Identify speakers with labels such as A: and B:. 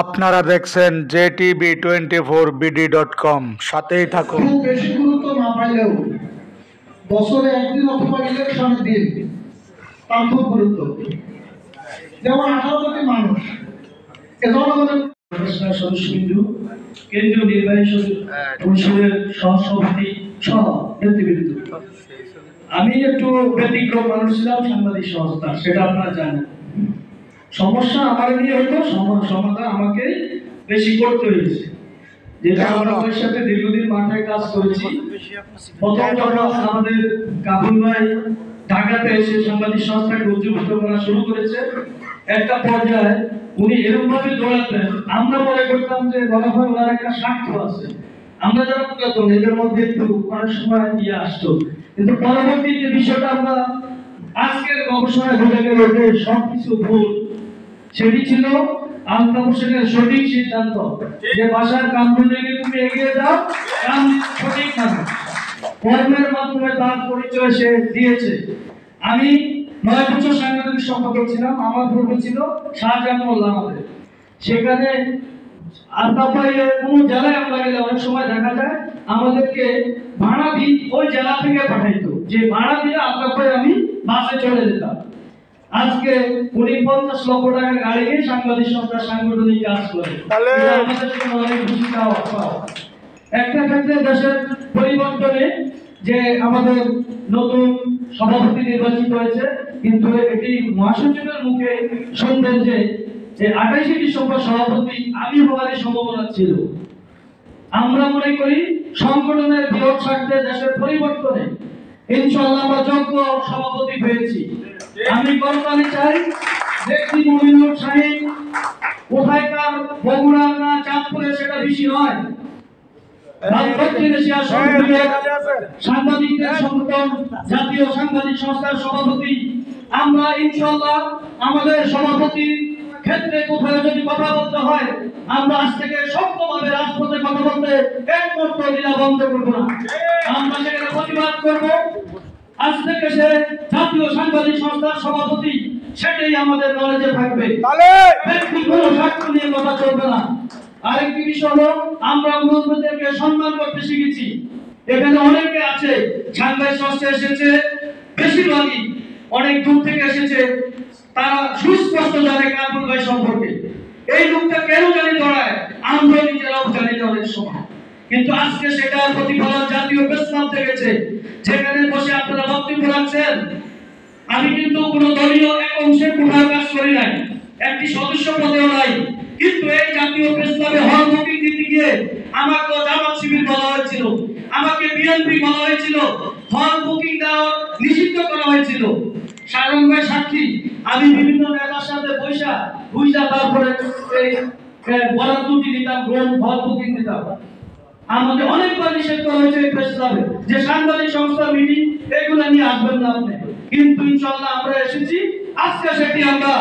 A: আপনারা দেখছেন JTB24BD.com, সাথেই থাকুন।
B: খুব বেশি গুরুত্ব না পাইলেও বছরে একদিন অথবা ইলেকশনের দিন তার খুব গুরুত্ব। যেমন 18 কোটি মানুষ জনগণের সদস্যবৃন্দ, কেন্দ্রীয় নির্বাহী পরিষদের সহসভাপতি সহ নেতৃবৃন্দ, আমি একটু ব্যতিক্রম মানুষ ছিলাম সাংবাদিক সংস্থা, সেটা আপনারা জানেন। সমস্যা আমার নিয়ে হতো, সমাধান আমাকে বেশি করতে হয়েছে, যেটা আমরা ওর সাথে দীর্ঘদিন মাঠে কাজ করেছি। প্রথম যখন আমাদের কাবুল ভাই ঢাকাতে এসে সাংবাদিক সংস্থাকে উজ্জীবিত করা শুরু করেছে, একটা পর্যায়ে উনি এরকম ভাবে দৌড়াতেন, আমরা মনে করতাম যে বলা হয় ওনার একটা স্বার্থ আছে। আমরা যারা পুরাতন এদের মধ্যে একটু অনেক সময় নিয়ে আসতো, কিন্তু পরবর্তী যে বিষয়টা আমরা আজকের গবেষণায় বোঝা গেল যে সবকিছু ভুল। সেটি ছিল আলতাফ হোসেনের সঠিক সিদ্ধান্ত যে ভাষার কাম করলে তুমি এগিয়ে যাও, কাম সঠিক থাকে, কর্মের মাধ্যমে তার পরিচয় সে দিয়েছে। আমি 9 বছর সাংগঠনিক সম্পাদক ছিলাম, আমার পূর্বে ছিল শাহজাহান মোল্লা আমাদের। সেখানে আলতাফ ভাইয়ের কোনো জেলায় আমরা গেলে অনেক সময় দেখা যায় আমাদেরকে ভাড়া দিয়ে ওই জেলা থেকে পাঠাইতো, যে ভাড়া দিয়ে আলতাফ ভাই আমি বাসে চলে যেতাম। আজকে উনি 50 লক্ষ টাকার গাড়ি নিয়ে সাংবাদিক সংস্থা সাংগঠনিক কাজ করে, আমাদের জন্য অনেক খুশি পাওয়া। একটা ক্ষেত্রে দেশের পরিবর্তনে যে আমাদের নতুন সভাপতি নির্বাচিত হয়েছে, কিন্তু এটি মহাসচিবের মুখে শুনবেন যে 28 ডিসেম্বর সভাপতি আমি হওয়ারই সম্ভাবনা ছিল। আমরা মনে করি সংগঠনের বৃহৎ স্বার্থে দেশের পরিবর্তনে ইনশাআল্লাহ আমরা যোগ্য সভাপতি পেয়েছি। আমি কোরবানি চাই, ব্যক্তি মমিনুর সাহেব কোথায়কার বগুড়া না চাঁদপুরে সেটা বেশি নয়। সাংবাদিকদের সংগঠন জাতীয় সাংবাদিক সংস্থার সভাপতি আমরা, ইনশাআল্লাহ আমাদের সভাপতির ক্ষেত্রে কোথাও যদি কথা বলতে হয় আমরা আজ থেকে শক্তভাবে রাজপথে কথা বলতে এক মুহূর্ত দ্বিধা বন্ধ করবো না, আমরা সেখানে প্রতিবাদ করবো। আজ থেকে সে জাতীয় সাংবাদিক সংস্থার সভাপতি, সেটাই আমাদের নলেজে থাকবে, ব্যক্তি কোনো স্বার্থ নিয়ে কথা চলবে না। আরেকটি বিষয় হলো আমরা অন্যদেরকে সম্মান করতে শিখেছি। এখানে অনেকে আছে সাংবাদিক সংস্থা এসেছে, বেশিরভাগই অনেক দূর থেকে এসেছে, তারা সুস্পষ্ট জানে কাবুল ভাই সম্পর্কে। এই লোকটা কেন জানি ধরায় আমরা নিজেরাও জানি না অনেক সময়, কিন্তু আজকে সেটার প্রতিফলন জাতীয় প্রেস ক্লাব দেখেছে, যেখানে বসে আপনারা বক্তব্য রাখছেন। আমি কিন্তু কোনো দলীয় এক অংশের কোথাও কাজ করি নাই, একটি সদস্য পদেও নাই, কিন্তু এই জাতীয় প্রেস ক্লাবে হল বুকিং দিতে গিয়ে আমাকে জামাত শিবির বলা হয়েছিল, আমাকে বিএনপি বলা হয়েছিল, হল বুকিং দেওয়া নিষিদ্ধ করা হয়েছিল। সারণ ভাই সাক্ষী, আমি বিভিন্ন নেতার সাথে বুঝা তারপরে এই বরাদ্দ দিতাম, হল বুকিং দিতাম। আমাদের অনেকবার নিষেধ করা হয়েছে প্রেস ক্লাবে যে সাংবাদিক সংস্থা মিটিং এগুলো নিয়ে আসবেন না আপনি, কিন্তু ইনশাআল্লাহ আমরা এসেছি। আজকে সেটি আমরা